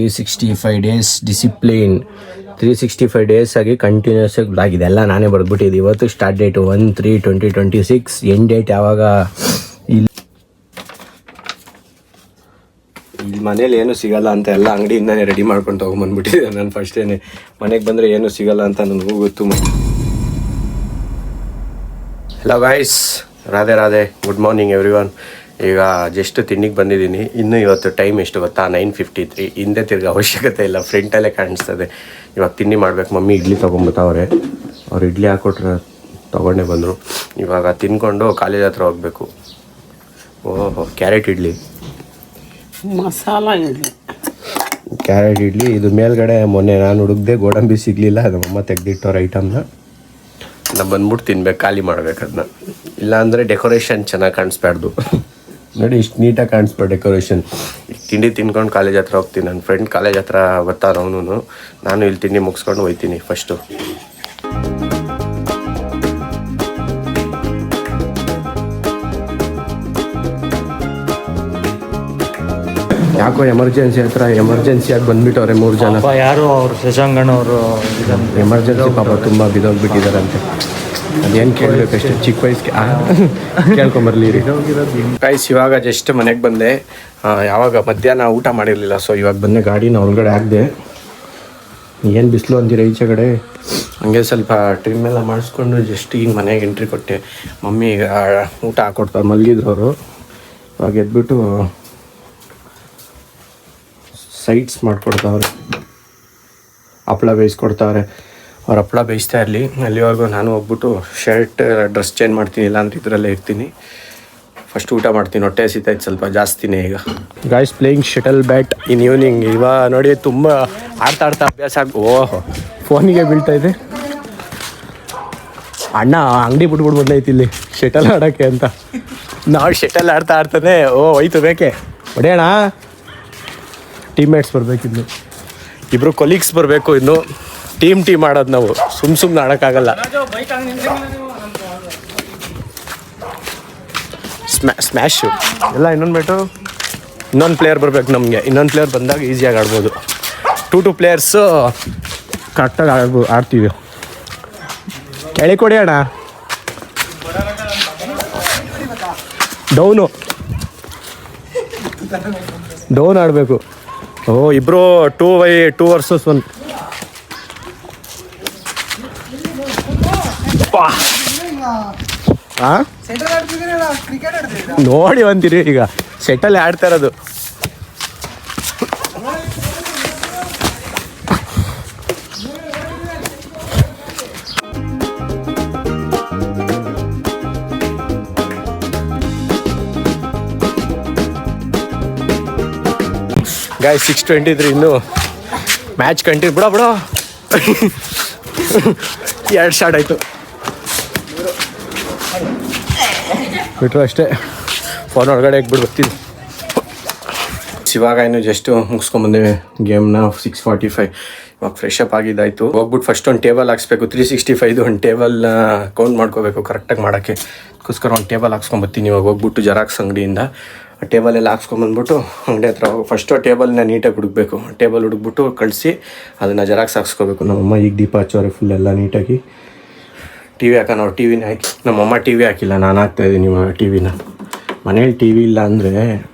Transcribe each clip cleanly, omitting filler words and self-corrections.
365 days discipline. 365 days ಆಗಿ continuous ಆಗಿ blog ಇದೆಲ್ಲ ನಾನೇ ಬರೆದ್ಬಿಟ್ಟಿದ್ದೆ. ಇವತ್ತು ಸ್ಟಾರ್ಟ್ ಡೇಟ್ 1/3/2026, ಎಂಡ್ ಡೇಟ್ ಯಾವಾಗ ಇಲ್ಲಿ ಮನೇಲಿ ಏನೂ ಸಿಗಲ್ಲ ಅಂತ ಎಲ್ಲ ಅಂಗಡಿಯಿಂದನೇ ರೆಡಿ ಮಾಡ್ಕೊಂಡು ತೊಗೊಂಬಂದ್ಬಿಟ್ಟಿದ್ದೆ. ನಾನು ಫಸ್ಟೇನೆ ಮನೆಗೆ ಬಂದರೆ ಏನೂ ಸಿಗಲ್ಲ ಅಂತ ನನಗೂ ಗೊತ್ತು. Hello guys, Radhe Radhe, good morning everyone. ಈಗ ಜಸ್ಟ್ ತಿಂಡಿಗೆ ಬಂದಿದ್ದೀನಿ. ಇನ್ನೂ ಇವತ್ತು ಟೈಮ್ ಎಷ್ಟು ಗೊತ್ತಾ? 9:53. ಹಿಂದೆ ತಿರ್ಗಿ ಅವಶ್ಯಕತೆ ಇಲ್ಲ, ಫ್ರಂಟಲ್ಲೇ ಕಾಣಿಸ್ತದೆ. ಇವಾಗ ತಿಂಡಿ ಮಾಡ್ಬೇಕು. ಮಮ್ಮಿ ಇಡ್ಲಿ ತೊಗೊಂಬತ್ತವ್ರೆ. ಅವ್ರು ಇಡ್ಲಿ ಹಾಕೊಟ್ರೆ ತೊಗೊಂಡೇ ಬಂದರು. ಇವಾಗ ತಿನ್ಕೊಂಡು ಕಾಲೇಜ್ ಹತ್ರ ಹೋಗಬೇಕು. ಓಹೋ, ಕ್ಯಾರೆಟ್ ಇಡ್ಲಿ, ಮಸಾಲ ಇಡ್ಲಿ, ಕ್ಯಾರೆಟ್ ಇಡ್ಲಿ. ಇದು ಮೇಲ್ಗಡೆ ಮೊನ್ನೆ ನಾನು ಹುಡುಕ್ದೆ, ಗೋಡಂಬಿ ಸಿಗಲಿಲ್ಲ, ನಮ್ಮಮ್ಮ ತೆಗೆದಿಟ್ಟವ್ರ ಐಟಮ್ನ. ನಾನು ಬಂದ್ಬಿಟ್ಟು ತಿನ್ಬೇಕು, ಖಾಲಿ ಮಾಡ್ಬೇಕು ಅದನ್ನ. ಇಲ್ಲಾಂದರೆ ಡೆಕೋರೇಷನ್ ಚೆನ್ನಾಗಿ ಕಾಣಿಸ್ಬಾರ್ದು. ನೋಡಿ, ಇಷ್ಟು ನೀಟಾಗಿ ಕಾಣಿಸ್ಬಾರ್ದು ಡೆಕೋರೇಷನ್. ತಿಂಡಿ ತಿನ್ಕೊಂಡು ಕಾಲೇಜ್ ಹತ್ರ ಹೋಗ್ತೀನಿ. ನನ್ನ ಫ್ರೆಂಡ್ ಕಾಲೇಜ್ ಹತ್ರ ಬರ್ತಾನೆ ಅವನು. ನಾನು ಇಲ್ಲಿ ತಿಂಡಿ ಮುಗಿಸ್ಕೊಂಡು ಹೋಗ್ತೀನಿ ಫಸ್ಟು. ಯಾಕೋ ಎಮರ್ಜೆನ್ಸಿಯಾಗಿ ಬಂದ್ಬಿಟ್ಟವ್ರೆ 3 ಜನ. ಯಾರು ಅವರು ಶಶಾಂಕಣ್ಣವರು ಎಮರ್ಜೆನ್ಸಿ ಪಾಪ ತುಂಬ ಬಿದ್ದೋಗ್ಬಿಟ್ಟಿದ್ದಾರಂತೆ. ಅದೇನು ಕೇಳಬೇಕಷ್ಟೇ, ಚಿಕ್ಕ ವಯಸ್ಸಿಗೆ ಕೇಳ್ಕೊಂಬರ್ಲಿ ಗೈಸ್. ಇವಾಗ ಜಸ್ಟ್ ಮನೆಗೆ ಬಂದೆ. ಯಾವಾಗ ಮಧ್ಯಾಹ್ನ ಊಟ ಮಾಡಿರಲಿಲ್ಲ, ಸೊ ಇವಾಗ ಬಂದೆ. ಗಾಡಿನ ಒಳಗಡೆ ಹಾಕಿದೆ. ಏನು ಬಿಸಿಲು ಅಂತೀರ ಈಚೆ ಕಡೆ. ಹಂಗೆ ಸ್ವಲ್ಪ ಟ್ರಿಮ್ ಎಲ್ಲ ಮಾಡಿಸ್ಕೊಂಡು ಜಸ್ಟ್ ಈಗ ಮನೆಗೆ ಎಂಟ್ರಿ ಕೊಟ್ಟೆ. ಮಮ್ಮಿ ಈಗ ಊಟ ಹಾಕ್ಕೊಡ್ತಾರೆ, ಮಲಗಿದ್ರವರು. ಇವಾಗ ಎದ್ಬಿಟ್ಟು ಸೈಡ್ಸ್ ಮಾಡಿಕೊಡ್ತಾವ್ರೆ, ಹಪ್ಪಳ ಬೇಯಿಸ್ಕೊಡ್ತಾವ್ರೆ. ಅವ್ರು ಹಪ್ಪಳ ಬೇಯಿಸ್ತಾ ಇರಲಿ, ಅಲ್ಲಿವರೆಗೂ ನಾನು ಹೋಗ್ಬಿಟ್ಟು ಶರ್ಟ್ ಡ್ರೆಸ್ ಚೇಂಜ್ ಮಾಡ್ತೀನಿ. ಇಲ್ಲಾಂದ್ರೆ ಇದರಲ್ಲೇ ಇರ್ತೀನಿ. ಫಸ್ಟ್ ಊಟ ಮಾಡ್ತೀನಿ, ಹೊಟ್ಟೆ ಹಸಿತೈತೆ ಸ್ವಲ್ಪ ಜಾಸ್ತಿನೇ. ಈಗ ಗಾಯ್ಸ್ ಪ್ಲೇಯಿಂಗ್ ಶಟಲ್ ಬ್ಯಾಟ್ ಇನ್ ಈವ್ನಿಂಗ್. ಇವಾಗ ನೋಡಿ, ತುಂಬ ಆಡ್ತಾ ಅಭ್ಯಾಸ ಓಹೋ, ಫೋನಿಗೆ ಬೀಳ್ತಾ ಇದೆ. ಅಣ್ಣ ಅಂಗಡಿ ಬಿಟ್ಬಿಟ್ಟು ಬಂದೈತಿ ಇಲ್ಲಿ ಶಟಲ್ ಆಡೋಕ್ಕೆ ಅಂತ. ನಾವು ಶಟಲ್ ಆಡ್ತಾನೆ. ಹೋಯ್ತು ಬೇಕೆ ಹೊಡೆಯೋಣ. ಟೀಮ್ಮೇಟ್ಸ್ ಬರಬೇಕು, ಇನ್ನು ಇಬ್ಬರು ಕೊಲೀಗ್ಸ್ ಬರಬೇಕು. ಇನ್ನು ಟೀಮ್ ಆಡೋದು ನಾವು, ಸುಮ್ಮನೆ ಆಡೋಕ್ಕಾಗಲ್ಲ. ಸ್ಮ್ಯಾಶು ಎಲ್ಲ ಇನ್ನೊಂದು ಪ್ಲೇಯರ್ ಬರಬೇಕು ನಮಗೆ. ಇನ್ನೊಂದು ಪ್ಲೇಯರ್ ಬಂದಾಗ ಈಸಿಯಾಗಿ ಆಡ್ಬೋದು. 2 ಪ್ಲೇಯರ್ಸು ಕರೆಕ್ಟಾಗಿ ಆಡ್ತೀವಿ. ಕೆಳಗೆ ಕೊಡಿ ಅಣ್ಣ. ಡೌನ್ ಆಡಬೇಕು. ಇಬ್ಬರು 2 ವರ್ಸಸ್ 1. ನೋಡಿ ಅಂತೀರಿ, ಈಗ ಸೆಟಲ್ ಆಡ್ತಾ ಇರೋದು. ಗಾಯ್ಸ್ 6:23 ಇನ್ನು ಮ್ಯಾಚ್ ಕಂಟಿನ್ಯೂ. ಬಿಡೋ 2 ಶಾಟ್ ಆಯಿತು ಬಿಟ್ಟರು ಅಷ್ಟೇ. ಫೋನ್ ಒಳಗಡೆ ಬಿಡ್ಬರ್ತೀನಿ. ಇವಾಗ ಇನ್ನು ಜಸ್ಟು ಮುಗಿಸ್ಕೊಂಬಂದೇವೆ ಗೇಮ್ನ. 6:45. ಇವಾಗ ಫ್ರೆಶ್ ಅಪ್ ಆಗಿದ್ದಾಯಿತು. ಹೋಗ್ಬಿಟ್ಟು ಫಸ್ಟ್ ಒಂದು ಟೇಬಲ್ ಹಾಕ್ಸ್ಬೇಕು. 365 ಒಂದು ಟೇಬಲ್ನ ಕೌಂಟ್ ಮಾಡ್ಕೋಬೇಕು ಕರೆಕ್ಟಾಗಿ ಮಾಡೋಕ್ಕೆ. ಅದಕ್ಕೋಸ್ಕರ ಒಂದು ಟೇಬಲ್ ಹಾಕ್ಸ್ಕೊಂಬರ್ತೀನಿ. ಇವಾಗ ಹೋಗ್ಬಿಟ್ಟು ಜೆರಾಕ್ಸ್ ಅಂಗಡಿಯಿಂದ ಟೇಬಲ್ ಎಲ್ಲ ಹಾಕ್ಸ್ಕೊಂಬಂದ್ಬಿಟ್ಟು ಅಂಗಡಿ ಹತ್ರ ಫಸ್ಟು ಟೇಬಲ್ನ ನೀಟಾಗಿ ಹುಡುಕ್ಬೇಕು. ಟೇಬಲ್ ಹುಡುಕ್ಬಿಟ್ಟು ಕಳಿಸಿ ಅದನ್ನು ಜೆರಾಕ್ಸ್ ಹಾಕ್ಸ್ಕೋಬೇಕು. ನಮ್ಮಮ್ಮ ಈಗ ದೀಪ ಹಚ್ಚೋರೆ ಫುಲ್ ಎಲ್ಲ ನೀಟಾಗಿ. ಟಿ ವಿ ಹಾಕೋಣ. ಅವ್ರು ಟಿ ವಿನ ಹಾಕಿ, ನಮ್ಮಮ್ಮ ಟಿ ವಿ ಹಾಕಿಲ್ಲ, ನಾನು ಹಾಕ್ತಾಯಿದ್ದೀನಿ ಇವಾಗ ಟಿ ವಿನ. ಮನೇಲಿ ಟಿ ವಿ ಇಲ್ಲ ಅಂದರೆ,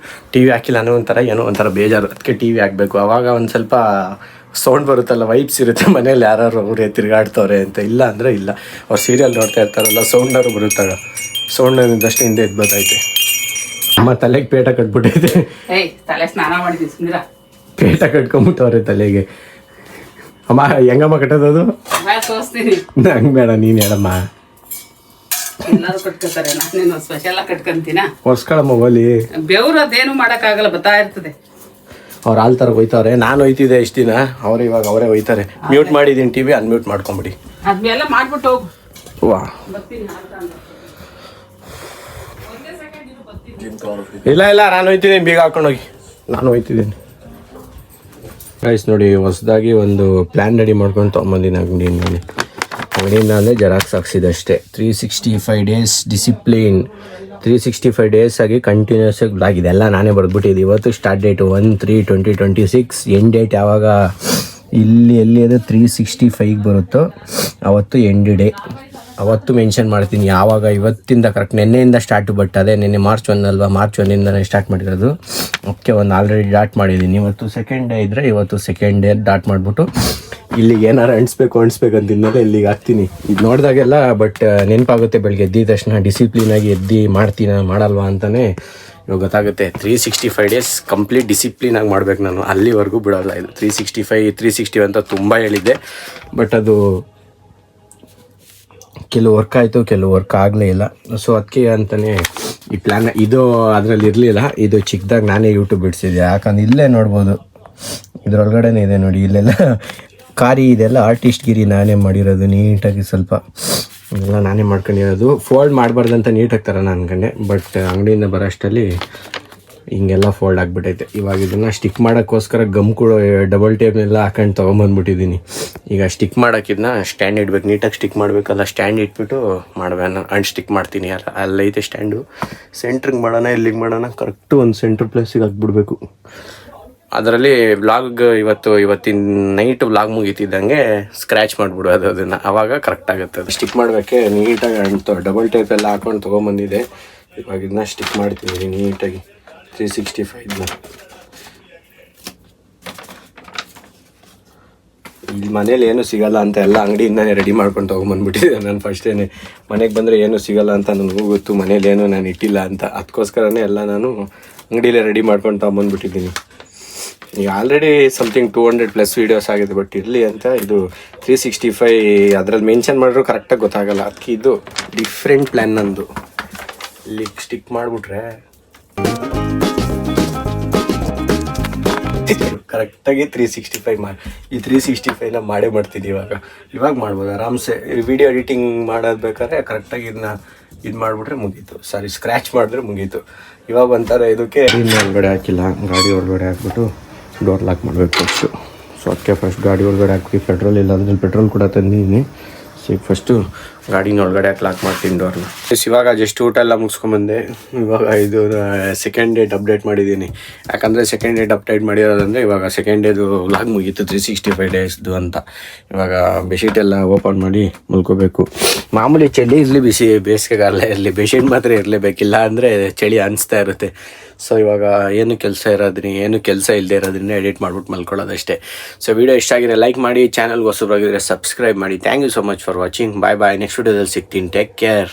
ಟಿ ವಿ ಹಾಕಿಲ್ಲ ಅನ್ನೋ ಏನೋ ಒಂಥರ ಬೇಜಾರು. ಅದಕ್ಕೆ ಟಿ ವಿ ಹಾಕಬೇಕು. ಆವಾಗ ಒಂದು ಸ್ವಲ್ಪ ಸೌಂಡ್ ಬರುತ್ತಲ್ಲ, ವೈಬ್ಸ್ ಇರುತ್ತೆ ಮನೇಲಿ. ಯಾರು ಅವರೇ ತಿರುಗಾಡ್ತವ್ರೆ ಅಂತ. ಇಲ್ಲ ಅಂದರೆ ಇಲ್ಲ, ಅವ್ರು ಸೀರಿಯಲ್ ನೋಡ್ತಾ ಇರ್ತಾರಲ್ಲ, ಸೌಂಡಾರು ಬರುತ್ತಾಗ. ಸೌಂಡ್ ಇದ್ದಷ್ಟು ಹಿಂದೆ ಎದ್ಬೋದೈತೆ. ಅಮ್ಮ ತಲೆಗೆ ಪೇಟ ಕಟ್ಬಿಟ್ಟೈತೆ. ಪೇಟ ಕಟ್ಕೊಂಬಿಟ್ಟವ್ರೆ ತಲೆಗೆ. ಅಮ್ಮ ಹೆಂಗಮ್ಮ ಕಟ್ಟೋದು? ನಂಗೆ ಬೇಡ, ನೀನು ಹೇಳಮ್ಮ. ಹೊರ್ಸ್ಕೊಳಮ್ಮ ಹೋಲಿ. ಬೆವ್ರದೇನು ಮಾಡಕ್ಕಾಗಲ್ಲ, ಬರ್ತಾ ಇರ್ತದೆ. ಅವ್ರು ಹಾಲ್ ತರ ಹೋಯ್ತವ್ರೆ. ನಾನು ಹೋಯ್ತಿದ್ದೆ ಇಷ್ಟು ದಿನ. ಅವ್ರು ಇವಾಗ ಅವರೇ ಹೋಯ್ತಾರೆ. ಮ್ಯೂಟ್ ಮಾಡಿದ್ದೀನಿ ಟಿವಿ, ಅನ್ಮ್ಯೂಟ್ ಮಾಡ್ಕೊಂಬಿಡಿ. ಅದೆಲ್ಲ ಮಾಡ್ಬಿಟ್ಟು ಹೋಗು. ವಾ, ಇಲ್ಲ ನಾನು ಹೋಯ್ತಿದ್ದೀನಿ. ಬೀಗ ಹಾಕೊಂಡೋಗಿ ನಾನು ಹೋಯ್ತಿದ್ದೀನಿ. ಗೈಸ್ ನೋಡಿ, ಹೊಸದಾಗಿ ಒಂದು ಪ್ಲ್ಯಾನ್ ರೆಡಿ ಮಾಡ್ಕೊಂಡು ತೊಗೊಂಬಂದಿನಿ ಅಂಗಡಿಯಿಂದ. ಅಂದರೆ ಜೆರಾಕ್ಸ್ ಹಾಕ್ಸಿದೆ ಅಷ್ಟೇ. 365 ಡೇಸ್ ಡಿಸಿಪ್ಲಿನ್. 365 ಡೇಸ್ ಆಗಿ ಕಂಟಿನ್ಯೂಸ್ ಆಗಿ ಬ್ಲಾಗ್ ಇದೆಲ್ಲ ನಾನೇ ಬರೆದ್ಬಿಟ್ಟಿದ್ದೆ. ಇವತ್ತು ಸ್ಟಾರ್ಟ್ ಡೇಟು 1/3/2026, ಎಂಡ್ ಡೇಟ್ ಯಾವಾಗ ಎಲ್ಲಿ ಅದು 365 ಬರುತ್ತೋ ಅವತ್ತು ಎಂಡ್ ಡೇ, ಅವತ್ತು ಮೆನ್ಷನ್ ಮಾಡ್ತೀನಿ ಯಾವಾಗ. ಇವತ್ತಿಂದ ಕರೆಕ್ಟ್ ನೆನ್ನೆಯಿಂದ ಸ್ಟಾರ್ಟು, ಬಟ್ ಅದೇ ನಿನ್ನೆ ಮಾರ್ಚ್ 1 ಅಲ್ವಾ, ಮಾರ್ಚ್ 1ಇಂದನೇ ಸ್ಟಾರ್ಟ್ ಮಾಡಿರೋದು. ಓಕೆ, ಒಂದು ಆಲ್ರೆಡಿ ಡಾಟ್ ಮಾಡಿದ್ದೀನಿ. ಇವತ್ತು ಸೆಕೆಂಡ್ ಡೇ ಇದ್ದರೆ ಇವತ್ತು ಸೆಕೆಂಡ್ ಡೇ ಡಾಟ್ ಮಾಡಿಬಿಟ್ಟು ಇಲ್ಲಿಗೆ ಏನಾರು ಅಣಿಸ್ಬೇಕಂತಿದ್ಮೇಲೆ ಇಲ್ಲಿಗೆ ಹಾಕ್ತೀನಿ. ಇದು ನೋಡಿದಾಗೆಲ್ಲ ಬಟ್ ನೆನಪಾಗುತ್ತೆ, ಬೆಳಗ್ಗೆ ಎದ್ದಿದ ತಕ್ಷಣ ಡಿಸಿಪ್ಲಿನಾಗಿ ಮಾಡಲ್ವಾ ಅಂತಲೇ ಇವಾಗ ಗೊತ್ತಾಗುತ್ತೆ. 365 ಡೇಸ್ ಕಂಪ್ಲೀಟ್ ಡಿಸಿಪ್ಲಿನಾಗಿ ಮಾಡ್ಬೇಕು ನಾನು, ಅಲ್ಲಿವರೆಗೂ ಬಿಡೋಲ್ಲ. ಇದು 360 ಅಂತ ತುಂಬ ಹೇಳಿದ್ದೆ, ಬಟ್ ಅದು ಕೆಲವು ವರ್ಕ್ ಆಯಿತು, ಕೆಲವು ವರ್ಕ್ ಆಗಲೇ ಇಲ್ಲ. ಸೊ ಅದಕ್ಕೆ ಅಂತಲೇ ಈ ಪ್ಲ್ಯಾನ್ ಇದು ಅದರಲ್ಲಿ ಇರಲಿಲ್ಲ. ಇದು ಚಿಕ್ಕದಾಗಿ ನಾನೇ ಯೂಟ್ಯೂಬ್ ಬಿಡಿಸಿದ್ದೆ, ಯಾಕಂದ್ರೆ ಇಲ್ಲೇ ನೋಡ್ಬೋದು, ಇದರೊಳಗಡೆನೇ ಇದೆ ನೋಡಿ, ಇಲ್ಲೆಲ್ಲ ಕಾರಿ ಇದೆಲ್ಲ ಆರ್ಟಿಸ್ಟ್ಗಿರಿ ನಾನೇ ಮಾಡಿರೋದು. ನೀಟಾಗಿ ಸ್ವಲ್ಪ ಎಲ್ಲ ನಾನೇ ಮಾಡ್ಕೊಂಡಿರೋದು. ಫೋಲ್ಡ್ ಮಾಡಬಾರ್ದಂತ ನೀಟಾಗಿ ತರೋಣ ಅನ್ಕೊಂಡೆ, ಬಟ್ ಅಂಗಡಿಯಿಂದ ಬರೋಷ್ಟರಲ್ಲಿ ಹಿಂಗೆಲ್ಲ ಫೋಲ್ಡ್ ಆಗಿಬಿಟ್ಟೈತೆ. ಇವಾಗ ಇದನ್ನು ಸ್ಟಿಕ್ ಮಾಡೋಕ್ಕೋಸ್ಕರ ಗಮ್ ಕೂಡ ಡಬಲ್ ಟೇಪ್ನೆಲ್ಲ ಹಾಕೊಂಡು ತೊಗೊಂಬಂದ್ಬಿಟ್ಟಿದ್ದೀನಿ. ಈಗ ಸ್ಟಿಕ್ ಮಾಡೋಕ್ಕಿದ್ನ ಸ್ಟ್ಯಾಂಡ್ ಇಡ್ಬೇಕು, ನೀಟಾಗಿ ಸ್ಟಿಕ್ ಮಾಡಬೇಕಲ್ಲ. ಸ್ಟ್ಯಾಂಡ್ ಇಟ್ಬಿಟ್ಟು ಮಾಡ್ಬೇನ ಸ್ಟಿಕ್ ಮಾಡ್ತೀನಿ. ಅಲ್ಲೈತೆ ಸ್ಟ್ಯಾಂಡು. ಸೆಂಟ್ರಿಗೆ ಮಾಡೋಣ, ಎಲ್ಲಿಗೆ ಮಾಡೋಣ, ಕರೆಕ್ಟು ಒಂದು ಸೆಂಟ್ರ್ ಪ್ಲೇಸಿಗೆ ಹಾಕ್ಬಿಡ್ಬೇಕು. ಅದರಲ್ಲಿ ಇವತ್ತಿನ ನೈಟ್ ವ್ಲಾಗ್ ಮುಗೀತಿದ್ದಂಗೆ ಸ್ಕ್ರ್ಯಾಚ್ ಮಾಡಿಬಿಡೋದು ಅದನ್ನು, ಆವಾಗ ಕರೆಕ್ಟ್ ಆಗುತ್ತೆ. ಅದು ಸ್ಟಿಕ್ ಮಾಡಬೇಕೆ ನೀಟಾಗಿ ಡಬಲ್ ಟೇಪ್ ಎಲ್ಲ ಹಾಕೊಂಡು ತೊಗೊಂಬಂದಿದೆ. ಇವಾಗ ಇದನ್ನ ಸ್ಟಿಕ್ ಮಾಡ್ತಿದ್ದೀನಿ ನೀಟಾಗಿ 365ನ. ಇಲ್ಲಿ ಮನೇಲಿ ಏನೂ ಸಿಗಲ್ಲ ಅಂತ ಎಲ್ಲ ಅಂಗಡಿಯಿಂದನೇ ರೆಡಿ ಮಾಡ್ಕೊಂಡು ತೊಗೊಂಬಂದ್ಬಿಟ್ಟಿದ್ದೆ ನಾನು. ಫಸ್ಟೇನೆ ಮನೆಗೆ ಬಂದರೆ ಏನೂ ಸಿಗಲ್ಲ ಅಂತ ನನಗೂ ಗೊತ್ತು, ಮನೇಲಿ ಏನೂ ನಾನು ಇಟ್ಟಿಲ್ಲ ಅಂತ. ಅದಕ್ಕೋಸ್ಕರನೇ ಎಲ್ಲ ನಾನು ಅಂಗಡಿಲೇ ರೆಡಿ ಮಾಡ್ಕೊಂಡು ತೊಗೊಂಬಂದ್ಬಿಟ್ಟಿದ್ದೀನಿ. ಈಗ ಆಲ್ರೆಡಿ ಸಮಥಿಂಗ್ 200+ ವೀಡಿಯೋಸ್ ಆಗಿದೆ, ಬಟ್ ಇರಲಿ ಅಂತ ಇದು 365 ಅದರಲ್ಲಿ ಮೆನ್ಷನ್ ಮಾಡಿದ್ರು ಕರೆಕ್ಟಾಗಿ ಗೊತ್ತಾಗಲ್ಲ. ಅದಕ್ಕೆ ಇದು ಡಿಫ್ರೆಂಟ್ ಪ್ಲ್ಯಾನ್ ನಂದು. ಇಲ್ಲಿ ಸ್ಟಿಕ್ ಮಾಡಿಬಿಟ್ರೆ ಕರೆಕ್ಟಾಗಿ 365 ಈ 365ನ ಮಾಡೇ ಮಾಡ್ತಿದ್ದೆ. ಇವಾಗ ಮಾಡ್ಬೋದು ಆರಾಮ್ಸೆ. ವಿಡಿಯೋ ಎಡಿಟಿಂಗ್ ಮಾಡೋದು ಬೇಕಾದ್ರೆ ಕರೆಕ್ಟಾಗಿ ಇದನ್ನ ಇದು ಮಾಡಿಬಿಟ್ರೆ ಮುಗೀತು. ಸ್ಕ್ರ್ಯಾಚ್ ಮಾಡಿದ್ರೆ ಮುಗೀತು. ಇವಾಗ ಒಂಥರ ಇದಕ್ಕೆ ಒಳಗಡೆ ಹಾಕಿಲ್ಲ, ಗಾಡಿ ಒಳಗಡೆ ಹಾಕ್ಬಿಟ್ಟು ಡೋರ್ ಲಾಕ್ ಮಾಡಬೇಕು ಫಸ್ಟು. ಸೊ ಅದಕ್ಕೆ ಫಸ್ಟ್ ಗಾಡಿ ಒಳಗಡೆ ಹಾಕಿ, ಪೆಟ್ರೋಲ್ ಇಲ್ಲ ಅದ್ರಲ್ಲಿ ಪೆಟ್ರೋಲ್ ಕೂಡ ತಂದಿದ್ದೀನಿ. ಸೊ ಈಗ ಫಸ್ಟು ಗಾಡಿನ ಒಳಗಡೆ ಹಾಕಿ ಲಾಕ್ ಮಾಡ್ತೀನಿ ಡೋರ್ನ. ಇವಾಗ ಜಸ್ಟ್ ಊಟ ಎಲ್ಲ ಮುಗಿಸ್ಕೊಂಬಂದೆ. ಇವಾಗ ಇದು ಸೆಕೆಂಡ್ ಡೇಟ್ ಅಪ್ಡೇಟ್ ಮಾಡಿದ್ದೀನಿ. ಯಾಕಂದರೆ ಸೆಕೆಂಡ್ ಡೇಟ್ ಅಪ್ಡೇಟ್ ಮಾಡಿರೋದಂದರೆ ಇವಾಗ ಸೆಕೆಂಡ್ ಡೇದು ವ್ಲಾಗ್ ಮುಗೀತು 365 ಡೇಸ್ದು ಅಂತ. ಇವಾಗ ಬೆಡ್ಶೀಟ್ ಎಲ್ಲ ಓಪನ್ ಮಾಡಿ ಮಲ್ಕೋಬೇಕು. ಮಾಮೂಲಿ ಚಳಿ ಇರಲಿ ಬೇಸಿಗೆಗಾಲ ಇರಲಿ, ಬೆಡ್ಶೀಟ್ ಮಾತ್ರ ಇರಲೇಬೇಕಿಲ್ಲ ಅಂದರೆ ಚಳಿ ಅನಿಸ್ತಾ ಇರುತ್ತೆ. ಸೊ ಇವಾಗ ಏನು ಕೆಲಸ ಇಲ್ಲದೆ ಇರೋದ್ರಿಂದ ಎಡಿಟ್ ಮಾಡ್ಬಿಟ್ಟು ಮಲ್ಕೊಳ್ಳೋದಷ್ಟೇ. ಸೊ ವಿಡಿಯೋ ಇಷ್ಟ ಆಗಿದ್ರೆ ಲೈಕ್ ಮಾಡಿ, ಚಾನಲ್ಗೆ ಹೊಸಬರಾಗಿದ್ದರೆ ಸಬ್ಸ್ಕ್ರೈಬ್ ಮಾಡಿ. Thank you so much for watching. Bye. Next ವಿಡಿಯೋದಲ್ಲಿ ಸಿಗ್ತೀನಿ. Take care.